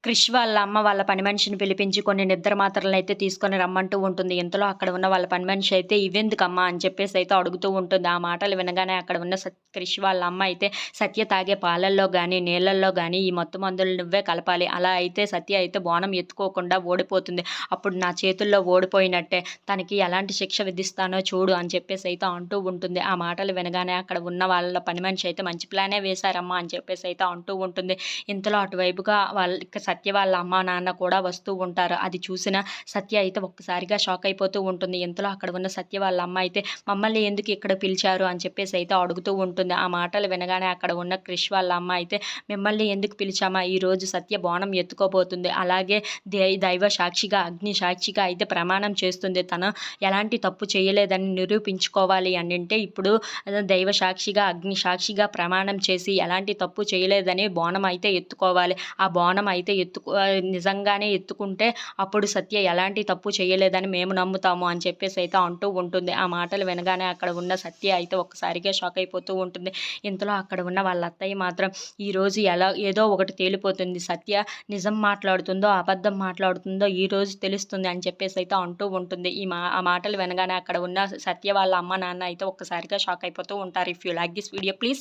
క్రిష్ వాళ్ళ అమ్మ వాళ్ళ పని మనిషిని పిలిపించి కొన్ని నిద్ర మాత్రలనైతే తీసుకొని రమ్మంటూ ఉంటుంది. ఇంతలో అక్కడ ఉన్న వాళ్ళ పని మనిషి అయితే "ఇవెందుకమ్మా" అని చెప్పేసైతే అడుగుతూ ఉంటుంది. ఆ మాటలు వినగానే అక్కడ ఉన్న క్రిష్ వాళ్ళ అమ్మ అయితే "సత్య తాగే పాలల్లో గానీ, నీళ్ళల్లో గానీ ఈ మత్తు మందులు నువ్వే కలపాలి. అలా అయితే సత్య అయితే బోనం ఎత్తుకోకుండా ఓడిపోతుంది. అప్పుడు నా చేతుల్లో ఓడిపోయినట్టే. తనకి ఎలాంటి శిక్ష విధిస్తానో చూడు" అని చెప్పేసైతే అంటూ ఉంటుంది. ఆ మాటలు వినగానే అక్కడ ఉన్న వాళ్ళ పని మనిషి అయితే "మంచి ప్లానే వేశారమ్మా" అని చెప్పేసైతే అంటూ ఉంటుంది. ఇంతలో అటువైపుగా సత్య వాళ్ళ అమ్మా, నాన్న కూడా వస్తూ ఉంటారు. అది చూసిన సత్య అయితే ఒక్కసారిగా షాక్ అయిపోతూ ఉంటుంది. ఇంతలో అక్కడ ఉన్న సత్య వాళ్ళ అమ్మ అయితే మమ్మల్ని ఎందుకు ఇక్కడ పిలిచారు అని చెప్పేసి అయితే అడుగుతూ ఉంటుంది. ఆ మాటలు వినగానే అక్కడ ఉన్న క్రిష్ వాళ్ళ అమ్మ అయితే మిమ్మల్ని ఎందుకు పిలిచామా, ఈరోజు సత్య బోనం ఎత్తుకోబోతుంది. అలాగే దైవ సాక్షిగా, అగ్ని సాక్షిగా అయితే ప్రమాణం చేస్తుంది. తను ఎలాంటి తప్పు చేయలేదని నిరూపించుకోవాలి అనంటే ఇప్పుడు దైవ సాక్షిగా, అగ్ని సాక్షిగా ప్రమాణం చేసి ఎలాంటి తప్పు చేయలేదని బోనం అయితే ఎత్తుకోవాలి. ఆ బోనం అయితే నిజంగానే ఎత్తుకుంటే అప్పుడు సత్య ఎలాంటి తప్పు చేయలేదని మేము నమ్ముతాము అని చెప్పేసి అయితే అంటూ ఉంటుంది. ఆ మాటలు వినగానే అక్కడ ఉన్న సత్య అయితే ఒక్కసారిగా షాక్ అయిపోతూ ఉంటుంది. ఇంతలో అక్కడ ఉన్న వాళ్ళ అత్తయ్య మాత్రం ఈరోజు ఏదో ఒకటి తేలిపోతుంది. సత్య నిజం మాట్లాడుతుందో, అబద్ధం మాట్లాడుతుందో ఈరోజు తెలుస్తుంది అని చెప్పేసి అయితే అంటూ ఉంటుంది. ఆ మాటలు వినగానే అక్కడ ఉన్న సత్య వాళ్ళ అమ్మ, నాన్న అయితే ఒక్కసారిగా షాక్ అయిపోతూ ఉంటారు. If you like this video please